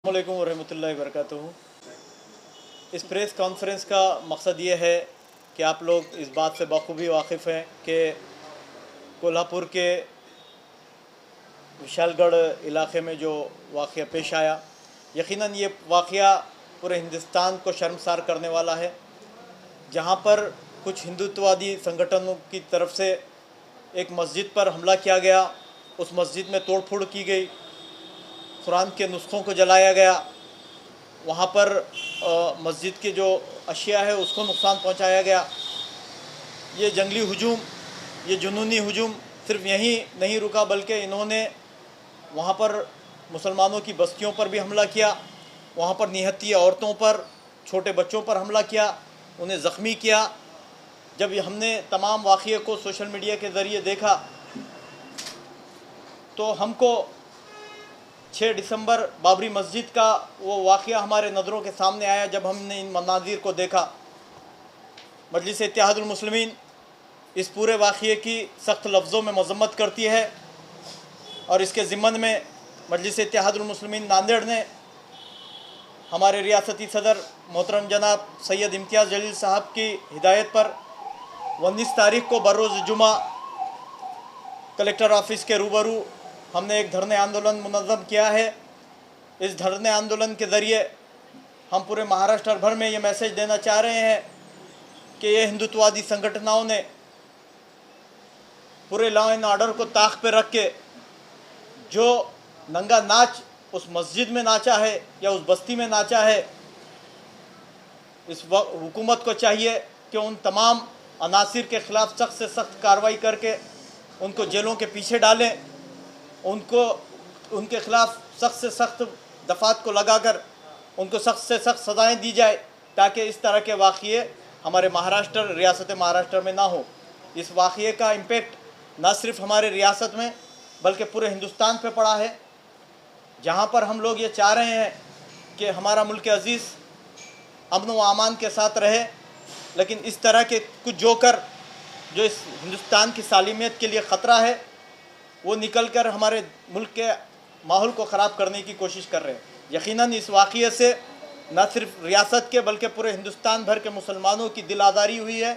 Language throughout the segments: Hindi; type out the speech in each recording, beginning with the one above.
अस्सलामुअलैकुम वरहमतुल्लाहि वबरकातुहू। इस प्रेस कॉन्फ्रेंस का मकसद ये है कि आप लोग इस बात से बखूबी वाकिफ़ हैं कि कोल्हापुर के विशालगढ़ इलाक़े में जो वाक़या पेश आया, यकीनन ये वाक़या पूरे हिंदुस्तान को शर्मसार करने वाला है। जहाँ पर कुछ हिंदुत्ववादी संगठनों की तरफ से एक मस्जिद पर हमला किया गया, उस मस्जिद में तोड़फोड़ की गई, कुरान के नुस्ख़ों को जलाया गया, वहाँ पर मस्जिद के जो अशिया है उसको नुकसान पहुँचाया गया। ये जंगली हुजूम, ये जुनूनी हुजूम सिर्फ यहीं नहीं रुका, बल्कि इन्होंने वहाँ पर मुसलमानों की बस्तियों पर भी हमला किया, वहाँ पर निहत्ती औरतों पर, छोटे बच्चों पर हमला किया, उन्हें ज़ख्मी किया। जब हमने तमाम वाक़ये को सोशल मीडिया के ज़रिए देखा तो हमको 6 दिसंबर बाबरी मस्जिद का वो वाक़या हमारे नज़रों के सामने आया। जब हमने इन मनाज़िर को देखा, मजलिस इत्तेहादुल मुस्लिमीन इस पूरे वाक़ये की सख्त लफ्ज़ों में मज़म्मत करती है और इसके ज़िम्मन में मजलिस इत्तेहादुल मुस्लिमीन नांदेड़ ने हमारे रियासती सदर मोहतरम जनाब सैयद इम्तियाज़ जलील साहब की हिदायत पर 19 तारीख़ को बरोज़ जुमा कलेक्टर ऑफिस के रूबरू हमने एक धरने आंदोलन मुनज़्ज़म किया है। इस धरने आंदोलन के ज़रिए हम पूरे महाराष्ट्र भर में ये मैसेज देना चाह रहे हैं कि ये हिंदुत्ववादी संगठनों ने पूरे लॉ एंड ऑर्डर को ताक पे रख के जो नंगा नाच उस मस्जिद में नाचा है या उस बस्ती में नाचा है, इस हुकूमत को चाहिए कि उन तमाम अनासिर के ख़िलाफ़ सख्त से सख्त कार्रवाई करके उनको जेलों के पीछे डालें, उनके ख़िलाफ़ सख्त से सख्त दफ़ात को लगाकर उनको सख्त से सख्त सज़ाएँ दी जाए, ताकि इस तरह के वाक़ये हमारे महाराष्ट्र, रियासत महाराष्ट्र में ना हो। इस वाक़ये का इम्पेक्ट न सिर्फ हमारे रियासत में बल्कि पूरे हिंदुस्तान पे पड़ा है, जहाँ पर हम लोग ये चाह रहे हैं कि हमारा मुल्क अज़ीज़ अमन व अमान के साथ रहे, लेकिन इस तरह के कुछ जोकर जो इस हिंदुस्तान की सालिमियत के लिए ख़तरा है, वो निकल कर हमारे मुल्क के माहौल को ख़राब करने की कोशिश कर रहे हैं। यकीनन इस वाक़ये से न सिर्फ रियासत के बल्कि पूरे हिंदुस्तान भर के मुसलमानों की दिल आज़ारी हुई है,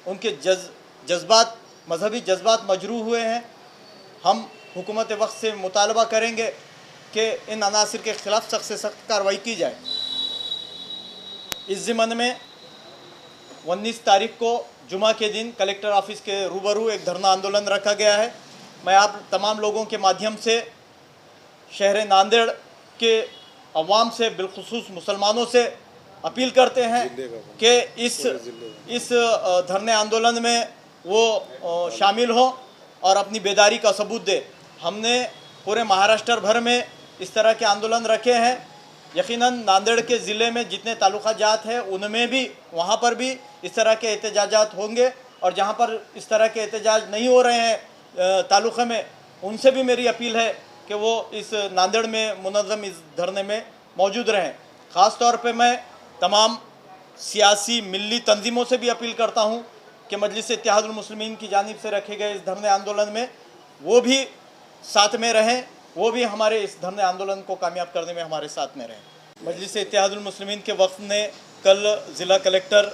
उनके जज्बात, मजहबी जज्बात मजरूह हुए हैं। हम हुकूमत वक्त से मुतालबा करेंगे कि इन अनासिर के ख़िलाफ़ सख्त से सख्त कार्रवाई की जाए। इस ज़िम्मन में 19 तारीख़ को जुमा के दिन कलेक्टर ऑफिस के रूबरू एक धरना आंदोलन रखा गया है। मैं आप तमाम लोगों के माध्यम से शहर नांदेड़ के अवाम से, बिलखुसूस मुसलमानों से अपील करते हैं कि इस धरने आंदोलन में वो शामिल हों और अपनी बेदारी का सबूत दें। हमने पूरे महाराष्ट्र भर में इस तरह के आंदोलन रखे हैं। यकीनन नांदेड़ के ज़िले में जितने तालुका जात हैं उनमें भी, वहाँ पर भी इस तरह के एहतजाजात होंगे, और जहाँ पर इस तरह के एहतजाज नहीं हो रहे हैं तालुक़े में, उनसे भी मेरी अपील है कि वो इस नांदेड़ में मुनज़्ज़म इस धरने में मौजूद रहें। ख़ास तौर पे मैं तमाम सियासी मिल्ली तंजीमों से भी अपील करता हूँ कि मजलिस इत्तेहादुल मुस्लिमीन की जानिब से रखे गए इस धरने आंदोलन में वो भी साथ में रहें, वो भी हमारे इस धरने आंदोलन को कामयाब करने में हमारे साथ में रहें। मजलिस इत्तेहादुल मुस्लिमीन के वफ़द ने कल ज़िला कलेक्टर,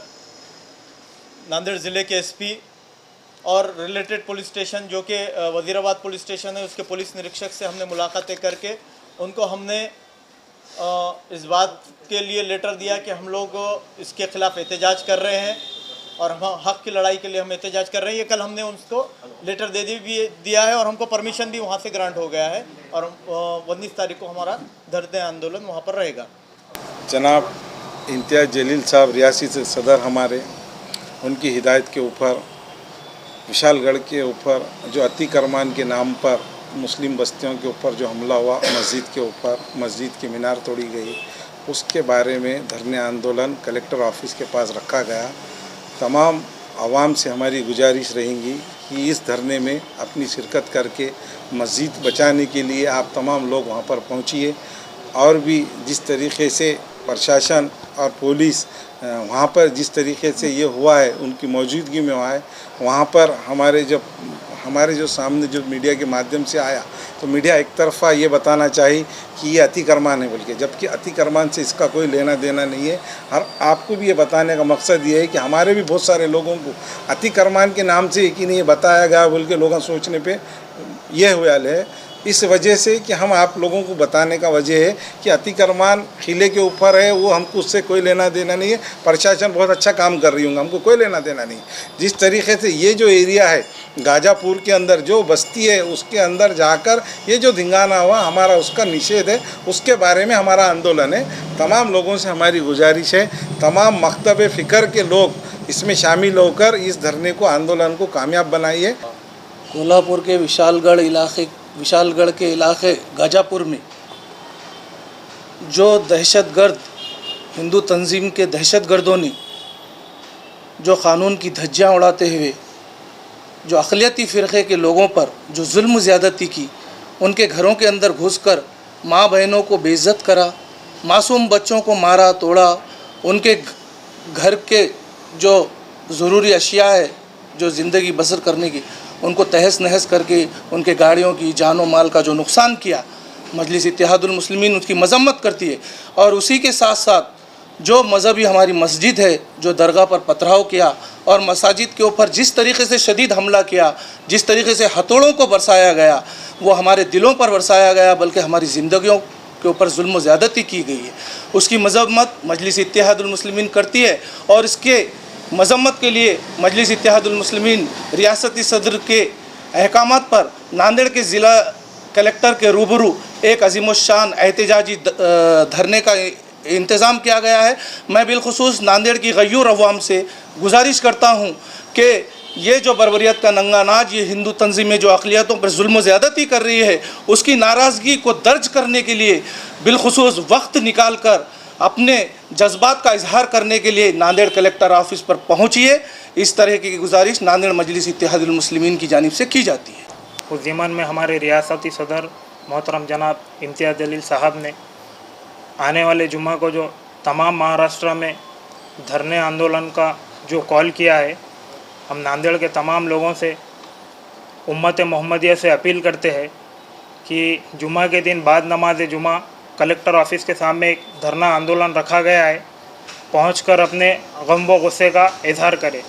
नांदेड़ ज़िले के एसपी और रिलेटेड पुलिस स्टेशन जो कि वज़ीराबाद पुलिस स्टेशन है, उसके पुलिस निरीक्षक से हमने मुलाकातें करके उनको हमने इस बात के लिए लेटर दिया कि हम लोग इसके ख़िलाफ़ एहतजाज कर रहे हैं और हम हक़ की लड़ाई के लिए हम एहतजाज कर रहे हैं। ये कल हमने उनको लेटर दिया है और हमको परमिशन भी वहाँ से ग्रांट हो गया है, और 19 तारीख़ को हमारा धरने आंदोलन वहाँ पर रहेगा। जनाब इम्तियाज़ जलील साहब रियासती सदर हमारे, उनकी हिदायत के ऊपर विशालगढ़ के ऊपर जो अतिक्रमण के नाम पर मुस्लिम बस्तियों के ऊपर जो हमला हुआ, मस्जिद के ऊपर, मस्जिद की मीनार तोड़ी गई, उसके बारे में धरने आंदोलन कलेक्टर ऑफिस के पास रखा गया। तमाम आवाम से हमारी गुजारिश रहेगी कि इस धरने में अपनी शिरकत करके मस्जिद बचाने के लिए आप तमाम लोग वहाँ पर पहुँचिए, और भी जिस तरीक़े से प्रशासन और पुलिस वहाँ पर जिस तरीके से ये हुआ है, उनकी मौजूदगी में हुआ है, वहाँ पर हमारे जब हमारे जो सामने जो मीडिया के माध्यम से आया, तो मीडिया एक तरफा ये बताना चाहिए कि ये अतिक्रमण है बोल के, जबकि अतिक्रमण से इसका कोई लेना देना नहीं है। और आपको भी ये बताने का मकसद ये है कि हमारे भी बहुत सारे लोगों को अतिक्रमण के नाम से कि नहीं ये बताया गया बोल के लोग सोचने पे ये हुआ है। इस वजह से कि हम आप लोगों को बताने का वजह है कि अतिक्रमण किले के ऊपर है, वो हमको उससे कोई लेना देना नहीं है। प्रशासन बहुत अच्छा काम कर रही होंगे, हमको कोई लेना देना नहीं। जिस तरीके से ये जो एरिया है गाजापुर के अंदर जो बस्ती है उसके अंदर जाकर ये जो धिंगाना हुआ, हमारा उसका निषेध है, उसके बारे में हमारा आंदोलन है। तमाम लोगों से हमारी गुजारिश है, तमाम मकतब फ़िक्र के लोग इसमें शामिल होकर इस धरने को, आंदोलन को कामयाब बनाइए। कोल्हापुर के विशालगढ़ के इलाके गाजापुर में जो दहशतगर्द हिंदू तंजीम के दहशतगर्दों ने जो क़ानून की धज्जियाँ उड़ाते हुए जो अक़लियती फ़िरक़े के लोगों पर जो जुल्म ज़्यादती की, उनके घरों के अंदर घुसकर माँ बहनों को बेइज्जत करा, मासूम बच्चों को मारा तोड़ा, उनके घर के जो ज़रूरी अशिया है जो ज़िंदगी बसर करने की, उनको तहस नहस करके उनके गाड़ियों की जानो माल का जो नुकसान किया, मजलिस इत्तेहादुल मुस्लिमीन उसकी मजम्मत करती है। और उसी के साथ साथ जो मज़हबी हमारी मस्जिद है जो दरगाह पर पथराव किया और मसाजिद के ऊपर जिस तरीके से शदीद हमला किया, जिस तरीके से हथौड़ों को बरसाया गया, वो हमारे दिलों पर बरसाया गया, बल्कि हमारी ज़िंदगियों के ऊपर जुल्म व ज़्यादती की गई है। उसकी मजम्मत मजलिस इत्तेहादुल मुस्लिमीन करती है और इसके मजम्मत के लिए मजलिस इत्तेहादुल मुस्लिमीन रियासती सदर के अहकामात पर नांदेड़ के ज़िला कलेक्टर के रूबरू एक अज़ीमुश्शान एहतजाजी धरने का इंतज़ाम किया गया है। मैं बिलखुसूस नांदेड़ की गयूर अवाम से गुजारिश करता हूँ कि ये जो बर्बरियत का नंगा नाच, ये हिंदू तंजीमें जो अक़लियतों पर जुल्म ज़्यादती कर रही है, उसकी नाराज़गी को दर्ज करने के लिए बिलखुसूस वक्त निकाल कर अपने जज्बात का इजहार करने के लिए नांदेड़ कलेक्टर ऑफिस पर पहुँचिए। इस तरह की गुजारिश नांदेड़ मजलिस इत्तेहादुल मुस्लिमीन की जानिब से की जाती है। उस ज़िमन में हमारे रियासती सदर मोहतरम जनाब इम्तियाज़ जलील साहब ने आने वाले जुम्मा को जो तमाम महाराष्ट्र में धरने आंदोलन का जो कॉल किया है, हम नांदेड़ के तमाम लोगों से, उम्मत मोहम्मदिया से अपील करते हैं कि जुम्मा के दिन बाद नमाज जुम्मा कलेक्टर ऑफिस के सामने एक धरना आंदोलन रखा गया है, पहुंचकर अपने गम व गुस्से का इजहार करें।